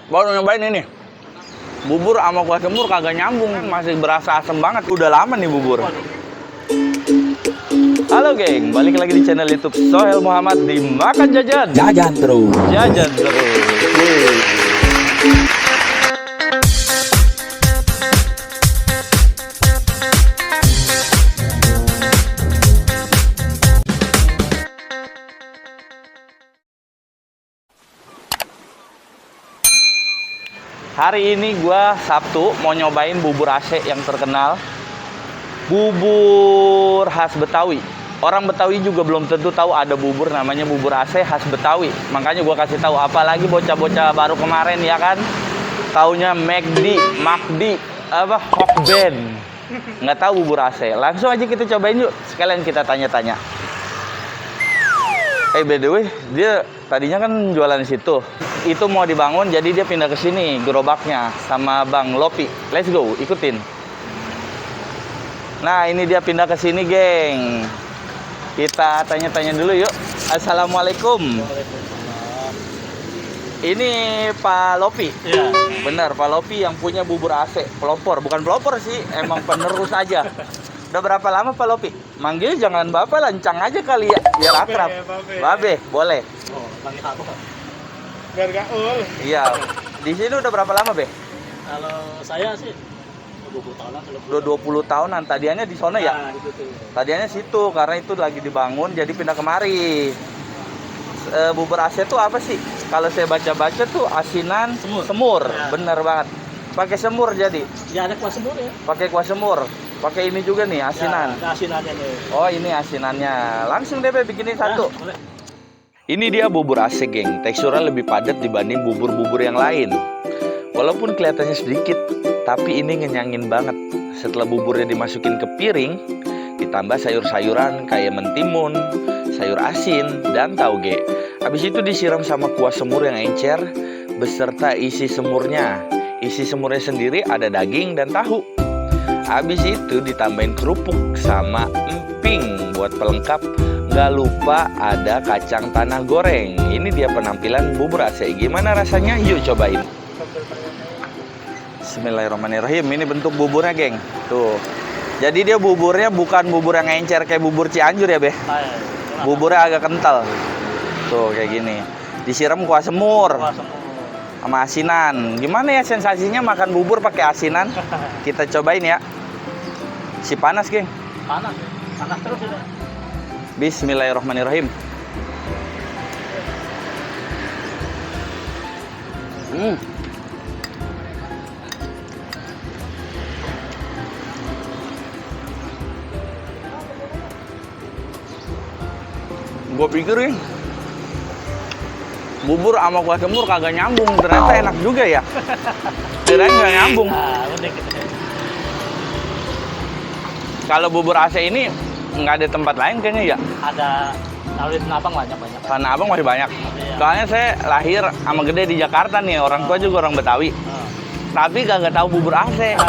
Baru nyobain ini. Bubur sama kuah semur kagak nyambung, masih berasa asem banget. Udah lama nih bubur. Halo geng, balik lagi di channel YouTube Sohel Muhammad di Makan Jajan. Jajan terus. Jajan terus. Hari ini gua Sabtu mau nyobain bubur AC yang terkenal. Bubur khas Betawi. Orang Betawi juga belum tentu tahu ada bubur namanya bubur AC khas Betawi. Makanya gua kasih tahu, apalagi bocah-bocah baru kemarin ya kan. Taunya McD, Hokben. Nggak tahu bubur AC. Langsung aja kita cobain yuk. Sekalian kita tanya-tanya. By the way, dia tadinya kan jualan di situ. Itu mau dibangun, jadi dia pindah ke sini gerobaknya sama Bang Lopi. Let's go, ikutin. Nah, ini dia pindah ke sini, geng. Kita tanya-tanya dulu yuk. Assalamualaikum. Ini Pak Lopi. Iya. Bener, Pak Lopi yang punya bubur AC. Pelopor, bukan pelopor sih, emang penerus aja. Udah berapa lama Pak Lopi? Manggil jangan Bapak, lancang aja kali ya, biar akrab. Babe, boleh. Oh, lagi apa? Biar gaul. Iya. Di sini udah berapa lama, Be? Kalau saya sih 20 tahunan. Udah 20 tahunan. Tadiannya di sana ya? Nah, itu tuh. Tadiannya situ, karena itu lagi dibangun, jadi pindah kemari. Bubur AC tuh apa sih? Kalau saya baca-baca tuh asinan semur. Ya. Bener banget. Pakai semur jadi? Ya ada kuah semur ya. Pakai kuah semur. Pakai ini juga nih, asinan. Ya, ada asinannya nih. Oh, ini asinannya. Langsung deh, Be, bikinin satu. Nah, boleh. Ini dia bubur AC, geng. Teksturnya lebih padat dibanding bubur-bubur yang lain. Walaupun kelihatannya sedikit, tapi ini ngenyangin banget. Setelah buburnya dimasukin ke piring, ditambah sayur-sayuran kayak mentimun, sayur asin, dan tauge. Habis itu disiram sama kuah semur yang encer, beserta isi semurnya. Isi semurnya sendiri ada daging dan tahu. Habis itu ditambahin kerupuk sama emping buat pelengkap. Gak lupa ada kacang tanah goreng. Ini dia penampilan bubur AC. Gimana rasanya? Yuk cobain. Bismillahirrahmanirrahim. Ini bentuk buburnya, geng. Tuh. Jadi dia buburnya bukan bubur yang encer kayak bubur Cianjur ya, Be. Buburnya agak kental. Tuh kayak gini. Disiram kuah semur sama asinan. Gimana ya sensasinya makan bubur pakai asinan? Kita cobain ya. Si panas, geng. Panas. Panas terus ini. Bismillahirrahmanirrahim. Gue pikirin bubur sama kuah semur kagak nyambung, ternyata enak juga ya. Kirain nggak nyambung. Nah, unik gitu. Kalau bubur AC ini nggak ada tempat lain kayaknya ya. Ada kalau di Tanah Abang banyak. Tanah Abang masih banyak. Iya. Soalnya saya lahir sama gede di Jakarta nih, orang tua juga orang Betawi. Tapi kagak tahu bubur AC.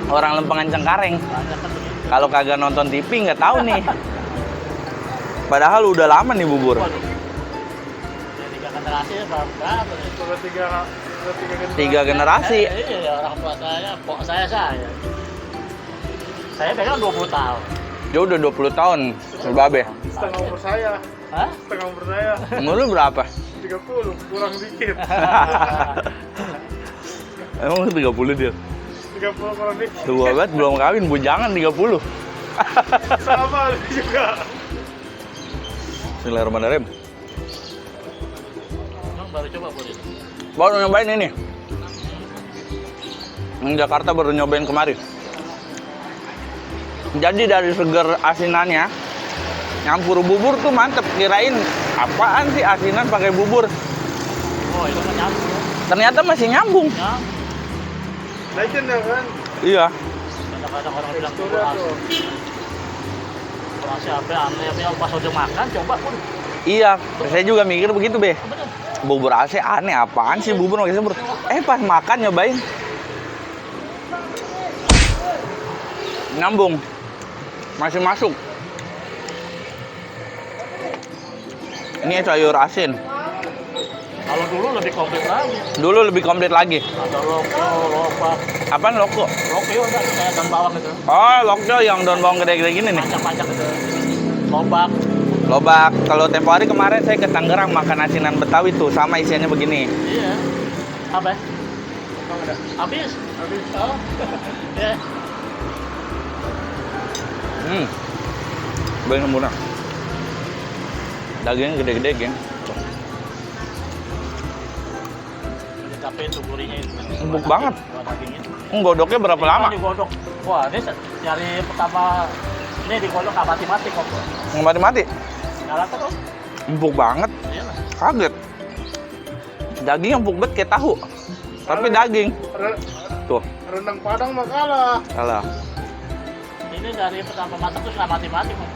Orang Lempengan Cengkareng. Banyak kan begitu. Kalau kagak nonton TV nggak tahu nih. Padahal udah lama nih bubur. Waduh. Ya, 3 generasi berapa nih? Tiga generasi. Iya, orang tua saya, pok saya. Saya pegang 20 tahun. Dia udah 20 tahun. Babe. Setengah umur saya. Hah? Setengah umur saya. Umur lu berapa? 30, kurang dikit. Emang 30 dia? 30 kurang dikit. Tua banget, belum kawin, bujangan 30. Sama lu juga. Bismillahirrahmanirrahim. Emang baru coba boleh. Baru nyobain ini. Yang Jakarta baru nyobain kemarin. Jadi dari seger asinannya, nyampur bubur tuh mantep. Kirain apaan sih asinan pakai bubur? Oh, itu kan nyambung. Ternyata masih nyambung. Ya, Legend ya kan? Iya. kadang-kadang orang bilang Sudah bubur tuh. AC apa aneh pas udah makan coba pun. Iya, saya juga mikir begitu, Be. Bener. Bubur AC aneh, apaan sih bubur pakai semur? Pas makan nyobain. Nyambung. Masih masuk. Ini sayur asin. Kalau dulu lebih komplit lagi. Dulu lebih komplit lagi. Ada loko, lobak, Apaan loko? lokio enggak kayak daun bawang gitu. Oh, loko yang daun bawang gede-gede gini nih. Panjang-panjang gitu. Lobak. Lobak. Kalau tempo hari kemarin saya ke Tangerang makan asinan Betawi tuh sama isiannya begini. Iya. Apa? Emang ada? Habis. Habis. Oh. Ya. Bener murah. Dagingnya gede-gede, geng. Tapi itu gurihnya itu. Empuk banget. Buat dagingnya. Godoknya berapa lama? Digodok. Wah, ini dari pertama ini digodok nggak mati-mati kok. Nggak mati-mati. Nyala terus. Empuk banget. Iya lah. Kaget. Daging empuk banget kayak tahu. Tapi daging. Tuh, Rendang Padang mah kalah. salah. Ini dari pertama masak terus nggak mati-mati kok.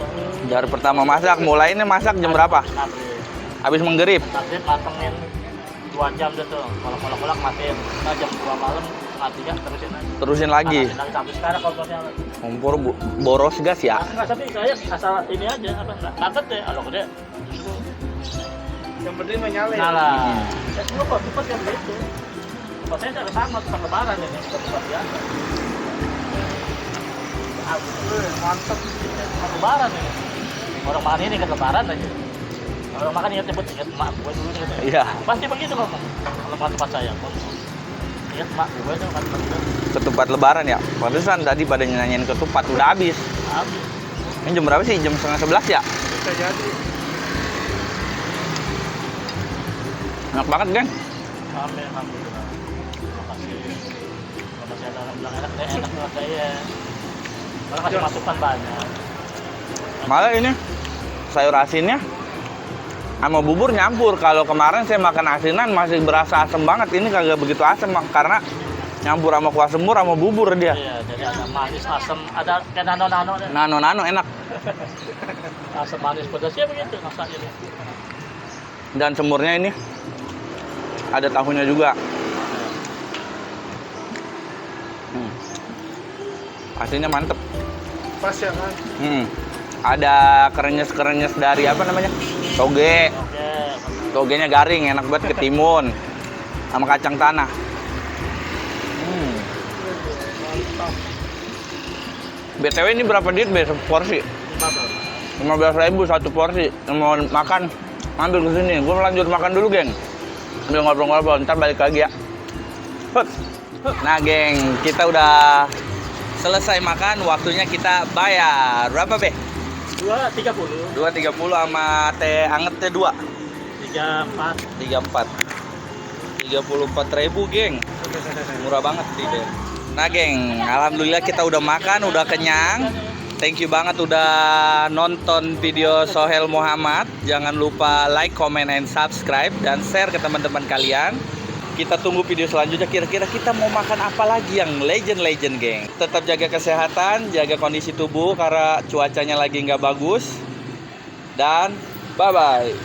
Dari pertama masak, mulainya masak jam berapa? Habis menggerip. Nanti matengin 2 jam deh tuh. Kalau kolak-kolak matiin. Nah, jam 2 malam mati ya terusin aja. Terusin lagi. Masukin lagi sampai sekarang kompornya. Kompor boros gas ya. Nggak, tapi saya asal ini aja apa nggak kaget deh kalau gede. Yang penting mah nyala ya. Nyala. Ya semua kok cepat yang begitu. Kok saya cara sama tukang lebaran ini tempat biasa. Mantap. Tukang lebaran ini. Orang makan ini ke lebaran aja. Orang makan ingat emak gue dulu gitu. Iya. Pasti begitu ngomong. Kalau tempat saya. Ingat emak gue itu makan begitu. Ketupat lebaran ya. Pantesan tadi pada nyanyiin ketupat udah habis. Habis. Ini jam berapa sih? Jam 10:30 ya? Bisa jadi. Enak banget, geng. Amin, alhamdulillah. Terima kasih. Terima kasih ada orang bilang enak banget saya. Kalau kasih masukan banyak. Malah ini sayur asinnya sama bubur nyampur. Kalau kemarin saya makan asinan masih berasa asam banget. Ini kagak begitu asam karena nyampur sama kuah semur sama bubur dia. Iya, jadi ada manis, asam, ada kayak nano-nano deh. Nano-nano enak. Asam manis pedasnya begitu rasanya deh. Dan semurnya ini ada tahunya juga. Asinnya mantep. Pas ya kan? Ada kerenyes-kerenyes dari apa namanya? Toge. Oke. Togenya garing, enak banget ketimun. Sama kacang tanah. Mantap. BTW ini berapa duit be porsi? 15.000 satu porsi. Yang mau makan ambil ke sini. Gue lanjut makan dulu, geng. Sambil ngobrol-ngobrol, ntar balik lagi ya. Nah, geng, kita udah selesai makan, waktunya kita bayar. Berapa, Be? 2.30. 2.30 sama teh anget teh 2. 34. 34. 34.000, geng. Murah banget sih, Be. Nah, geng, alhamdulillah kita udah makan, udah kenyang. Thank you banget udah nonton video Sohel Muhammad. Jangan lupa like, comment, and subscribe dan share ke teman-teman kalian. Kita tunggu video selanjutnya. Kira-kira kita mau makan apa lagi yang legend-legend, geng. Tetap jaga kesehatan, jaga kondisi tubuh karena cuacanya lagi nggak bagus. Dan bye-bye.